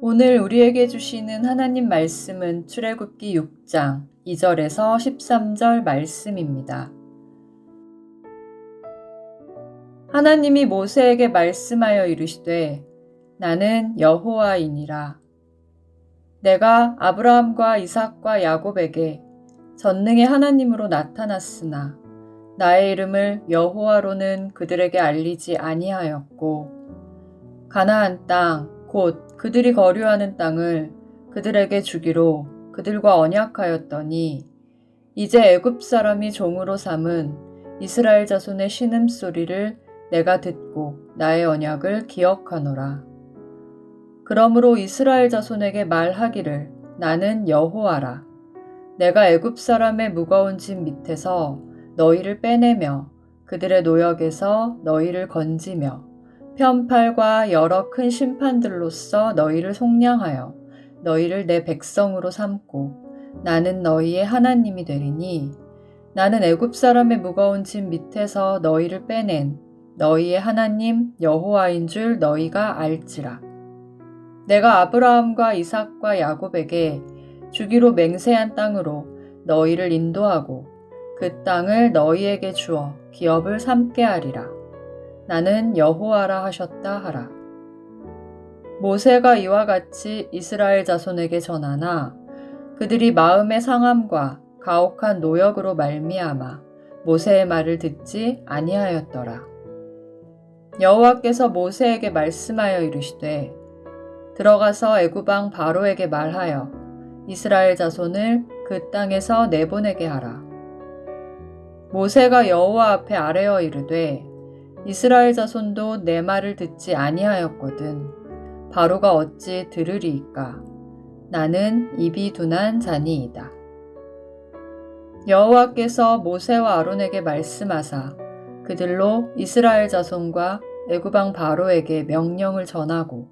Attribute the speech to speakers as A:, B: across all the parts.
A: 오늘 우리에게 주시는 하나님 말씀은 출애굽기 6장 2절에서 13절 말씀입니다. 하나님이 모세에게 말씀하여 이르시되 나는 여호와이니라. 내가 아브라함과 이삭과 야곱에게 전능의 하나님으로 나타났으나 나의 이름을 여호와로는 그들에게 알리지 아니하였고 가나안 땅 곧 그들이 거류하는 땅을 그들에게 주기로 그들과 언약하였더니 이제 애굽 사람이 종으로 삼은 이스라엘 자손의 신음소리를 내가 듣고 나의 언약을 기억하노라. 그러므로 이스라엘 자손에게 말하기를 나는 여호와라. 내가 애굽 사람의 무거운 짐 밑에서 너희를 빼내며 그들의 노역에서 너희를 건지며 편팔과 여러 큰 심판들로써 너희를 속량하여 너희를 내 백성으로 삼고 나는 너희의 하나님이 되리니 나는 애굽 사람의 무거운 짐 밑에서 너희를 빼낸 너희의 하나님 여호와인 줄 너희가 알지라. 내가 아브라함과 이삭과 야곱에게 주기로 맹세한 땅으로 너희를 인도하고 그 땅을 너희에게 주어 기업을 삼게 하리라. 나는 여호와라 하셨다 하라. 모세가 이와 같이 이스라엘 자손에게 전하나 그들이 마음의 상함과 가혹한 노역으로 말미암아 모세의 말을 듣지 아니하였더라. 여호와께서 모세에게 말씀하여 이르시되 들어가서 애굽 왕 바로에게 말하여 이스라엘 자손을 그 땅에서 내보내게 하라. 모세가 여호와 앞에 아뢰어 이르되 이스라엘 자손도 내 말을 듣지 아니하였거든 바로가 어찌 들으리이까. 나는 입이 둔한 자니이다. 여호와께서 모세와 아론에게 말씀하사 그들로 이스라엘 자손과 애굽 왕 바로에게 명령을 전하고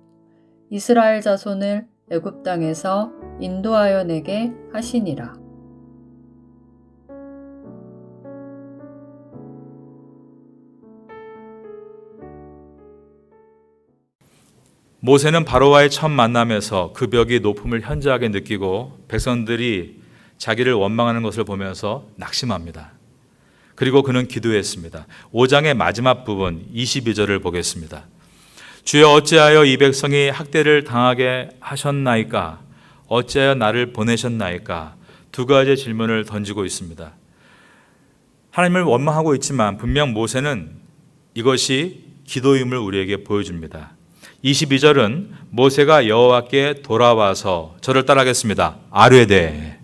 A: 이스라엘 자손을 애굽 땅에서 인도하여 내게 하시니라.
B: 모세는 바로와의 첫 만남에서 그 벽이 높음을 현저하게 느끼고 백성들이 자기를 원망하는 것을 보면서 낙심합니다. 그리고 그는 기도했습니다. 5장의 마지막 부분 22절을 보겠습니다. 주여 어찌하여 이 백성이 학대를 당하게 하셨나이까? 어찌하여 나를 보내셨나이까? 두 가지의 질문을 던지고 있습니다. 하나님을 원망하고 있지만 분명 모세는 이것이 기도임을 우리에게 보여줍니다. 22절은 모세가 여호와께 돌아와서 저를 따라하겠습니다. 아뢰되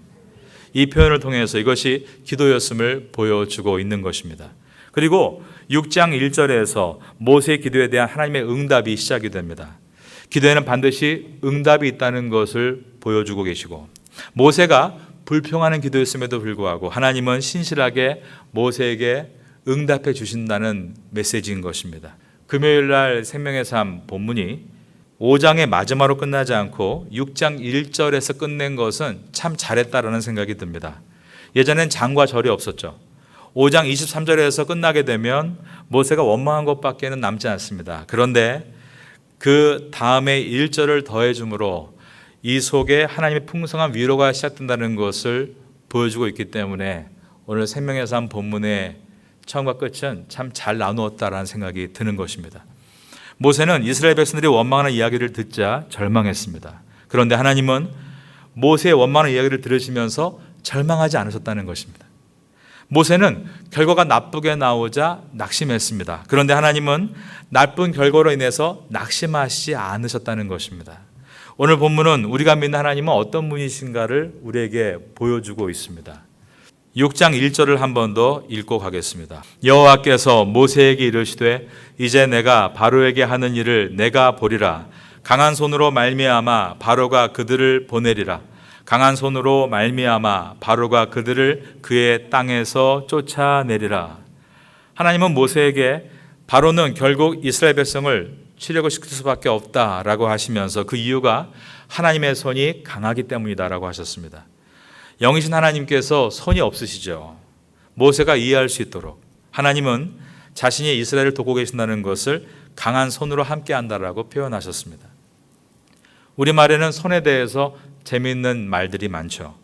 B: 이 표현을 통해서 이것이 기도였음을 보여주고 있는 것입니다. 그리고 6장 1절에서 모세의 기도에 대한 하나님의 응답이 시작이 됩니다. 기도에는 반드시 응답이 있다는 것을 보여주고 계시고 모세가 불평하는 기도였음에도 불구하고 하나님은 신실하게 모세에게 응답해 주신다는 메시지인 것입니다. 금요일 날 생명의 삶 본문이 5장의 마지막으로 끝나지 않고 6장 1절에서 끝낸 것은 참 잘했다라는 생각이 듭니다. 예전엔 장과 절이 없었죠. 5장 23절에서 끝나게 되면 모세가 원망한 것밖에는 남지 않습니다. 그런데 그 다음에 1절을 더해줌으로 이 속에 하나님의 풍성한 위로가 시작된다는 것을 보여주고 있기 때문에 오늘 생명의 삶 본문의 처음과 끝은 참 잘 나누었다라는 생각이 드는 것입니다. 모세는 이스라엘 백성들이 원망하는 이야기를 듣자 절망했습니다. 그런데 하나님은 모세의 원망하는 이야기를 들으시면서 절망하지 않으셨다는 것입니다. 모세는 결과가 나쁘게 나오자 낙심했습니다. 그런데 하나님은 나쁜 결과로 인해서 낙심하시지 않으셨다는 것입니다. 오늘 본문은 우리가 믿는 하나님은 어떤 분이신가를 우리에게 보여주고 있습니다. 6장 1절을 한 번 더 읽고 가겠습니다. 여호와께서 모세에게 이르시되 이제 내가 바로에게 하는 일을 내가 보리라. 강한 손으로 말미암아 바로가 그들을 보내리라. 강한 손으로 말미암아 바로가 그들을 그의 땅에서 쫓아내리라. 하나님은 모세에게 바로는 결국 이스라엘 백성을 치려고 시킬 수밖에 없다라고 하시면서 그 이유가 하나님의 손이 강하기 때문이다라고 하셨습니다. 영이신 하나님께서 손이 없으시죠. 모세가 이해할 수 있도록 하나님은 자신이 이스라엘을 돕고 계신다는 것을 강한 손으로 함께 한다라고 표현하셨습니다. 우리말에는 손에 대해서 재미있는 말들이 많죠.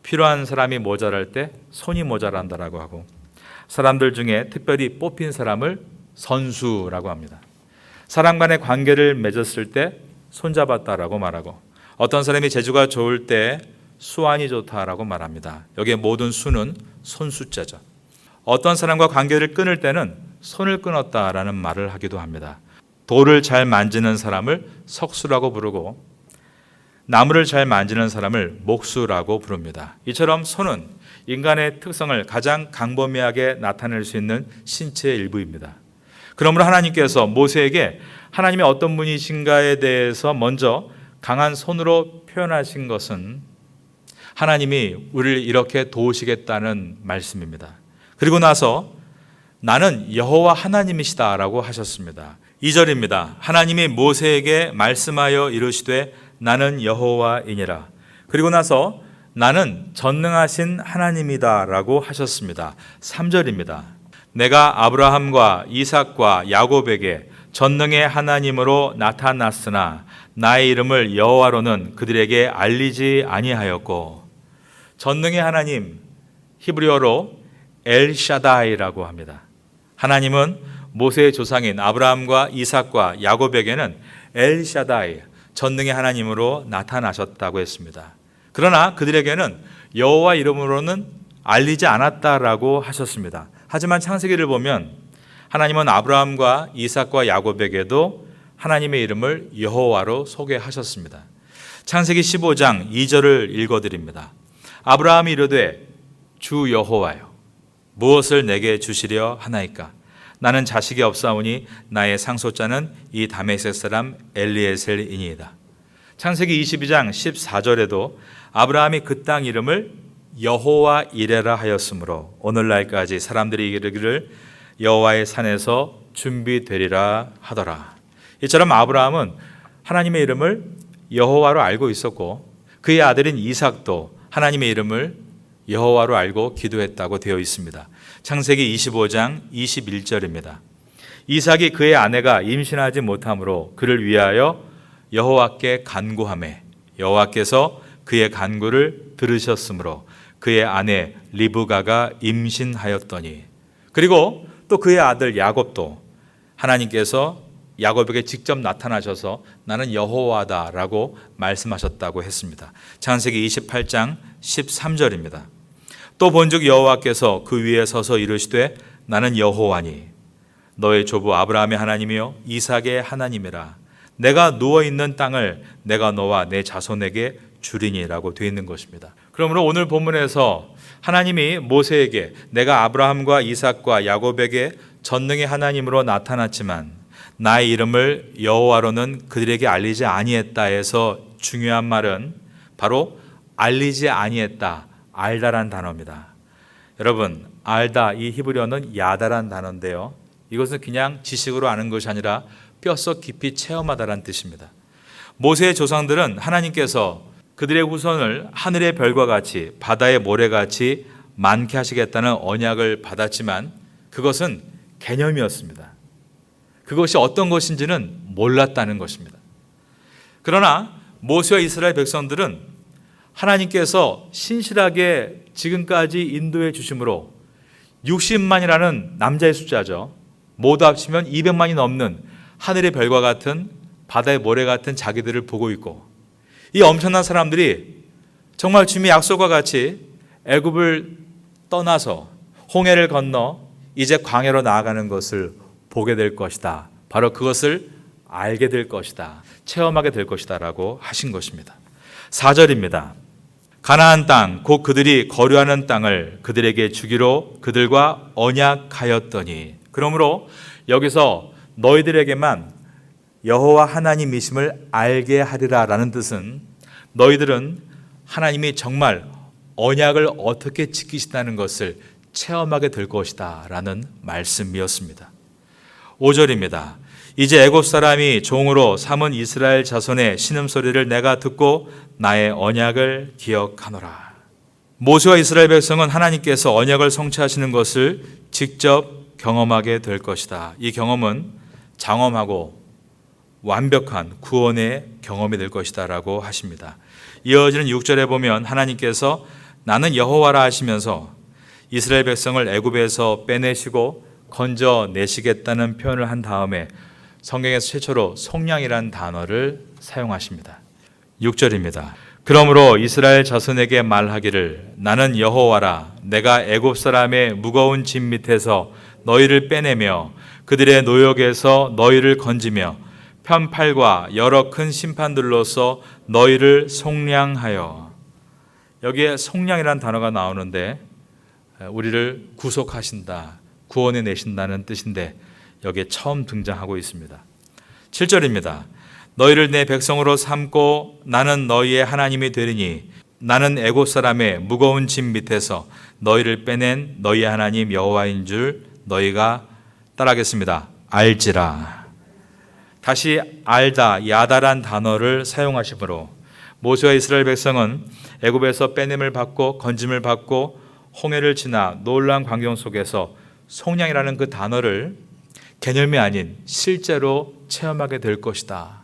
B: 필요한 사람이 모자랄 때 손이 모자란다라고 하고, 사람들 중에 특별히 뽑힌 사람을 선수라고 합니다. 사람 간의 관계를 맺었을 때 손잡았다라고 말하고, 어떤 사람이 재주가 좋을 때 수완이 좋다라고 말합니다. 여기에 모든 수는 손수자죠. 어떤 사람과 관계를 끊을 때는 손을 끊었다라는 말을 하기도 합니다. 돌을 잘 만지는 사람을 석수라고 부르고, 나무를 잘 만지는 사람을 목수라고 부릅니다. 이처럼 손은 인간의 특성을 가장 광범위하게 나타낼 수 있는 신체의 일부입니다. 그러므로 하나님께서 모세에게 하나님이 어떤 분이신가에 대해서 먼저 강한 손으로 표현하신 것은 하나님이 우리를 이렇게 도우시겠다는 말씀입니다. 그리고 나서 나는 여호와 하나님이시다라고 하셨습니다. 2절입니다. 하나님이 모세에게 말씀하여 이르시되 나는 여호와이니라. 그리고 나서 나는 전능하신 하나님이다라고 하셨습니다. 3절입니다. 내가 아브라함과 이삭과 야곱에게 전능의 하나님으로 나타났으나 나의 이름을 여호와로는 그들에게 알리지 아니하였고, 전능의 하나님, 히브리어로 엘샤다이라고 합니다. 하나님은 모세의 조상인 아브라함과 이삭과 야곱에게는 엘샤다이, 전능의 하나님으로 나타나셨다고 했습니다. 그러나 그들에게는 여호와 이름으로는 알리지 않았다라고 하셨습니다. 하지만 창세기를 보면 하나님은 아브라함과 이삭과 야곱에게도 하나님의 이름을 여호와로 소개하셨습니다. 창세기 15장 2절을 읽어드립니다. 아브라함이 이르되 주 여호와여 무엇을 내게 주시려 하나이까? 나는 자식이 없사오니 나의 상속자는 이 다메섹 사람 엘리에셀이니이다. 창세기 22장 14절에도 아브라함이 그 땅 이름을 여호와 이레라 하였으므로 오늘날까지 사람들이 이르기를 여호와의 산에서 준비되리라 하더라. 이처럼 아브라함은 하나님의 이름을 여호와로 알고 있었고, 그의 아들인 이삭도 하나님의 이름을 여호와로 알고 기도했다고 되어 있습니다. 창세기 25장 21절입니다. 이삭이 그의 아내가 임신하지 못하므로 그를 위하여 여호와께 간구하매 여호와께서 그의 간구를 들으셨으므로 그의 아내 리브가가 임신하였더니, 그리고 또 그의 아들 야곱도 하나님께서 야곱에게 직접 나타나셔서 나는 여호와다라고 말씀하셨다고 했습니다. 창세기 28장 13절입니다. 또 본즉 여호와께서 그 위에 서서 이르시되 나는 여호와니 너의 조부 아브라함의 하나님이요 이삭의 하나님이라. 내가 누워있는 땅을 내가 너와 내 자손에게 주리니라고 되어 있는 것입니다. 그러므로 오늘 본문에서 하나님이 모세에게 내가 아브라함과 이삭과 야곱에게 전능의 하나님으로 나타났지만 나의 이름을 여호와로는 그들에게 알리지 아니했다 해서 중요한 말은 바로 알리지 아니했다, 알다란 단어입니다. 여러분, 알다, 이 히브리어는 야다란 단어인데요, 이것은 그냥 지식으로 아는 것이 아니라 뼛속 깊이 체험하다란 뜻입니다. 모세의 조상들은 하나님께서 그들의 후손을 하늘의 별과 같이 바다의 모래같이 많게 하시겠다는 언약을 받았지만 그것은 개념이었습니다. 그것이 어떤 것인지는 몰랐다는 것입니다. 그러나 모세와 이스라엘 백성들은 하나님께서 신실하게 지금까지 인도해 주심으로 60만이라는 남자의 숫자죠. 모두 합치면 200만이 넘는 하늘의 별과 같은 바다의 모래 같은 자기들을 보고 있고, 이 엄청난 사람들이 정말 주님의 약속과 같이 애굽을 떠나서 홍해를 건너 이제 광야로 나아가는 것을 보게 될 것이다. 바로 그것을 알게 될 것이다. 체험하게 될 것이다 라고 하신 것입니다. 4절입니다. 가나안 땅 곧 그들이 거류하는 땅을 그들에게 주기로 그들과 언약하였더니, 그러므로 여기서 너희들에게만 여호와 하나님이심을 알게 하리라 라는 뜻은 너희들은 하나님이 정말 언약을 어떻게 지키시다는 것을 체험하게 될 것이다 라는 말씀이었습니다. 5절입니다. 이제 애굽 사람이 종으로 삼은 이스라엘 자손의 신음소리를 내가 듣고 나의 언약을 기억하노라. 모세와 이스라엘 백성은 하나님께서 언약을 성취하시는 것을 직접 경험하게 될 것이다. 이 경험은 장엄하고 완벽한 구원의 경험이 될 것이다 라고 하십니다. 이어지는 6절에 보면 하나님께서 나는 여호와라 하시면서 이스라엘 백성을 애굽에서 빼내시고 건져내시겠다는 표현을 한 다음에 성경에서 최초로 속량이라는 단어를 사용하십니다. 6절입니다. 그러므로 이스라엘 자손에게 말하기를 나는 여호와라 내가 애굽 사람의 무거운 짐 밑에서 너희를 빼내며 그들의 노역에서 너희를 건지며 편팔과 여러 큰 심판들로서 너희를 속량하여. 여기에 속량이라는 단어가 나오는데 우리를 구속하신다, 구원해 내신다는 뜻인데 여기에 처음 등장하고 있습니다. 7절입니다. 너희를 내 백성으로 삼고 나는 너희의 하나님이 되리니 나는 애굽 사람의 무거운 짐 밑에서 너희를 빼낸 너희의 하나님 여호와인 줄 너희가 따라하겠습니다. 알지라. 다시 알다, 야다란 단어를 사용하시므로 모세와 이스라엘 백성은 애굽에서 빼냄을 받고 건짐을 받고 홍해를 지나 놀라운 광경 속에서 속량이라는 그 단어를 개념이 아닌 실제로 체험하게 될 것이다.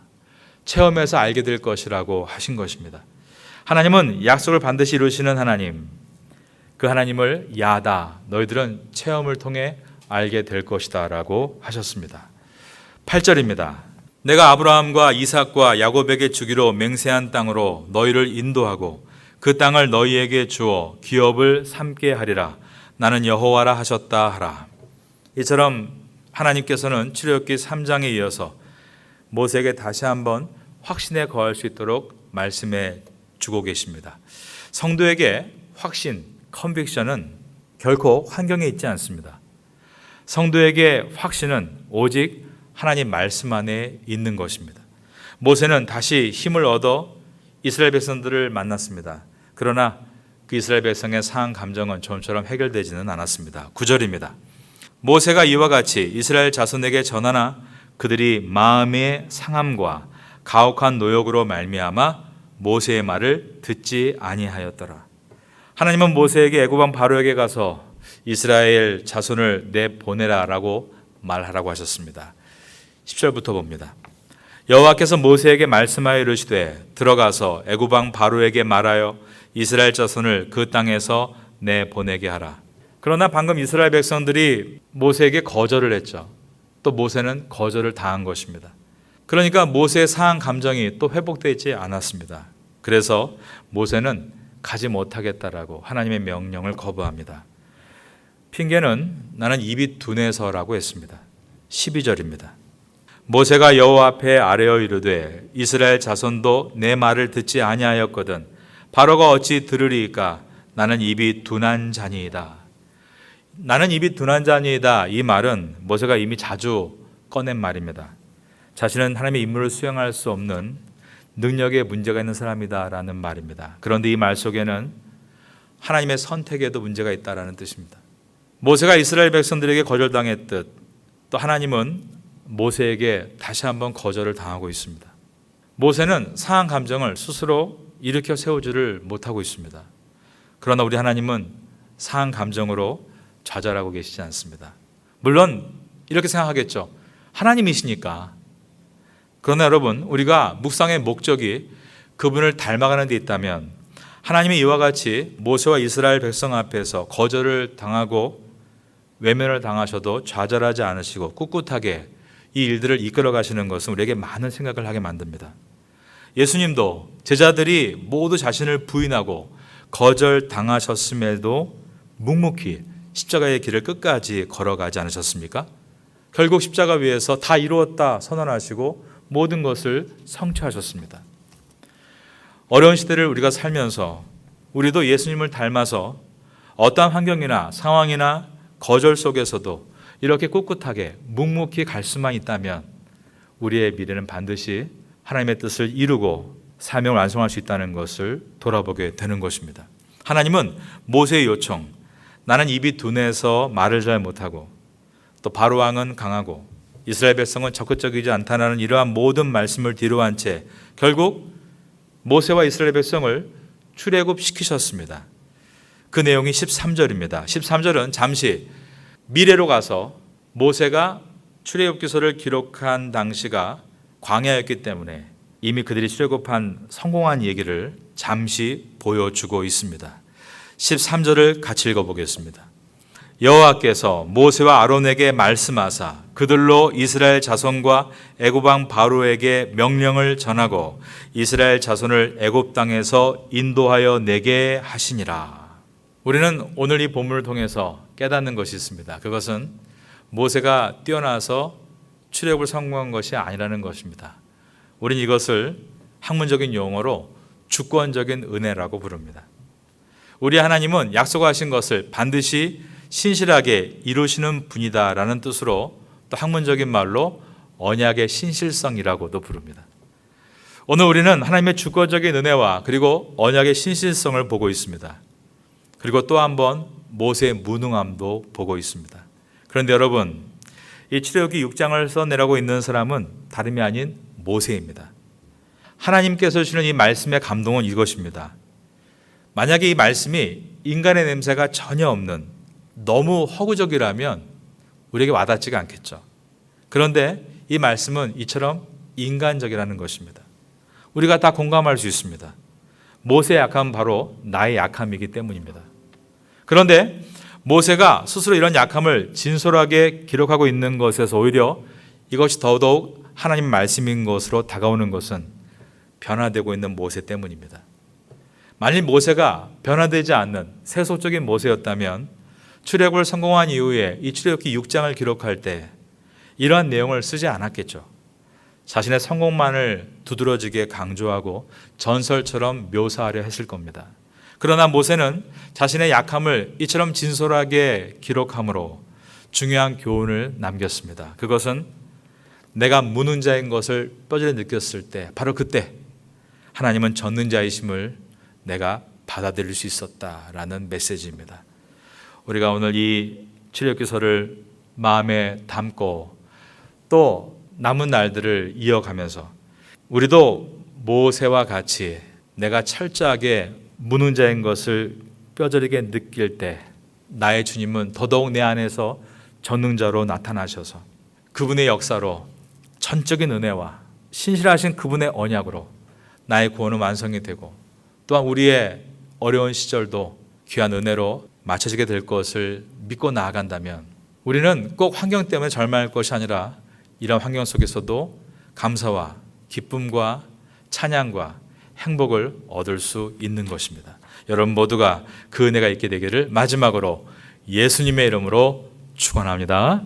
B: 체험해서 알게 될 것이라고 하신 것입니다. 하나님은 약속을 반드시 이루시는 하나님, 그 하나님을 야다, 너희들은 체험을 통해 알게 될 것이다 라고 하셨습니다. 8절입니다. 내가 아브라함과 이삭과 야곱에게 주기로 맹세한 땅으로 너희를 인도하고 그 땅을 너희에게 주어 기업을 삼게 하리라. 나는 여호와라 하셨다 하라. 이처럼 하나님께서는 출애굽기 3장에 이어서 모세에게 다시 한번 확신에 거할 수 있도록 말씀해 주고 계십니다. 성도에게 확신, 컨빅션은 결코 환경에 있지 않습니다. 성도에게 확신은 오직 하나님 말씀 안에 있는 것입니다. 모세는 다시 힘을 얻어 이스라엘 백성들을 만났습니다. 그러나 그 이스라엘 백성의 상한 감정은 좀처럼 해결되지는 않았습니다. 9절입니다. 모세가 이와 같이 이스라엘 자손에게 전하나 그들이 마음의 상함과 가혹한 노역으로 말미암아 모세의 말을 듣지 아니하였더라. 하나님은 모세에게 애굽 왕 바로에게 가서 이스라엘 자손을 내보내라라고 말하라고 하셨습니다. 10절부터 봅니다. 여호와께서 모세에게 말씀하여 이르시되 들어가서 애굽 왕 바로에게 말하여 이스라엘 자손을 그 땅에서 내보내게 하라. 그러나 방금 이스라엘 백성들이 모세에게 거절을 했죠. 또 모세는 거절을 당한 것입니다. 그러니까 모세의 상한 감정이 또 회복되지 않았습니다. 그래서 모세는 가지 못하겠다라고 하나님의 명령을 거부합니다. 핑계는 나는 입이 둔해서라고 했습니다. 12절입니다. 모세가 여호와 앞에 아뢰어 이르되 이스라엘 자손도 내 말을 듣지 아니하였거든 바로가 어찌 들으리이까 나는 입이 둔한 자니이다. 나는 입이 둔한 자니이다. 이 말은 모세가 이미 자주 꺼낸 말입니다. 자신은 하나님의 임무를 수행할 수 없는 능력에 문제가 있는 사람이다라는 말입니다. 그런데 이 말 속에는 하나님의 선택에도 문제가 있다라는 뜻입니다. 모세가 이스라엘 백성들에게 거절당했듯 또 하나님은 모세에게 다시 한번 거절을 당하고 있습니다. 모세는 상한 감정을 스스로 일으켜 세우지를 못하고 있습니다. 그러나 우리 하나님은 상한 감정으로 좌절하고 계시지 않습니다. 물론 이렇게 생각하겠죠. 하나님이시니까. 그러나 여러분, 우리가 묵상의 목적이 그분을 닮아가는 데 있다면 하나님이 이와 같이 모세와 이스라엘 백성 앞에서 거절을 당하고 외면을 당하셔도 좌절하지 않으시고 꿋꿋하게 이 일들을 이끌어 가시는 것은 우리에게 많은 생각을 하게 만듭니다. 예수님도 제자들이 모두 자신을 부인하고 거절당하셨음에도 묵묵히 십자가의 길을 끝까지 걸어가지 않으셨습니까? 결국 십자가 위에서 다 이루었다 선언하시고 모든 것을 성취하셨습니다. 어려운 시대를 우리가 살면서 우리도 예수님을 닮아서 어떠한 환경이나 상황이나 거절 속에서도 이렇게 꿋꿋하게 묵묵히 갈 수만 있다면 우리의 미래는 반드시 하나님의 뜻을 이루고 사명을 완성할 수 있다는 것을 돌아보게 되는 것입니다. 하나님은 모세의 요청, 나는 입이 둔해서 말을 잘 못하고 또 바로 왕은 강하고 이스라엘 백성은 적극적이지 않다는 이러한 모든 말씀을 뒤로한 채 결국 모세와 이스라엘 백성을 출애굽시키셨습니다. 그 내용이 13절입니다. 13절은 잠시 미래로 가서 모세가 출애굽기서를 기록한 당시가 광야였기 때문에 이미 그들이 출애굽한 성공한 얘기를 잠시 보여주고 있습니다. 13절을 같이 읽어보겠습니다. 여호와께서 모세와 아론에게 말씀하사 그들로 이스라엘 자손과 애굽 왕 바로에게 명령을 전하고 이스라엘 자손을 애굽 땅에서 인도하여 내게 하시니라. 우리는 오늘 이 본문을 통해서 깨닫는 것이 있습니다. 그것은 모세가 뛰어나서 출애굽을 성공한 것이 아니라는 것입니다. 우린 이것을 학문적인 용어로 주권적인 은혜라고 부릅니다. 우리 하나님은 약속하신 것을 반드시 신실하게 이루시는 분이다라는 뜻으로 또 학문적인 말로 언약의 신실성이라고도 부릅니다. 오늘 우리는 하나님의 주권적인 은혜와 그리고 언약의 신실성을 보고 있습니다. 그리고 또 한 번 모세의 무능함도 보고 있습니다. 그런데 여러분, 이 출애굽기 6장을 써내라고 있는 사람은 다름이 아닌 모세입니다. 하나님께서 주시는 이 말씀의 감동은 이것입니다. 만약에 이 말씀이 인간의 냄새가 전혀 없는 너무 허구적이라면 우리에게 와닿지가 않겠죠. 그런데 이 말씀은 이처럼 인간적이라는 것입니다. 우리가 다 공감할 수 있습니다. 모세의 약함은 바로 나의 약함이기 때문입니다. 그런데 모세가 스스로 이런 약함을 진솔하게 기록하고 있는 것에서 오히려 이것이 더더욱 하나님 말씀인 것으로 다가오는 것은 변화되고 있는 모세 때문입니다. 만일 모세가 변화되지 않는 세속적인 모세였다면 출애굽을 성공한 이후에 이 출애굽기 6장을 기록할 때 이러한 내용을 쓰지 않았겠죠. 자신의 성공만을 두드러지게 강조하고 전설처럼 묘사하려 했을 겁니다. 그러나 모세는 자신의 약함을 이처럼 진솔하게 기록함으로 중요한 교훈을 남겼습니다. 그것은 내가 무는 자인 것을 뼈저리 느꼈을 때 바로 그때 하나님은 젖는 자이심을 내가 받아들일 수 있었다라는 메시지입니다. 우리가 오늘 이 출애굽기서를 마음에 담고 또 남은 날들을 이어가면서 우리도 모세와 같이 내가 철저하게 무는 자인 것을 뼈저리게 느낄 때 나의 주님은 더더욱 내 안에서 전능자로 나타나셔서 그분의 역사로 전적인 은혜와 신실하신 그분의 언약으로 나의 구원은 완성이 되고 또한 우리의 어려운 시절도 귀한 은혜로 맞춰지게 될 것을 믿고 나아간다면 우리는 꼭 환경 때문에 절망할 것이 아니라 이런 환경 속에서도 감사와 기쁨과 찬양과 행복을 얻을 수 있는 것입니다. 여러분 모두가 그 은혜가 있게 되기를 마지막으로 예수님의 이름으로 축원합니다.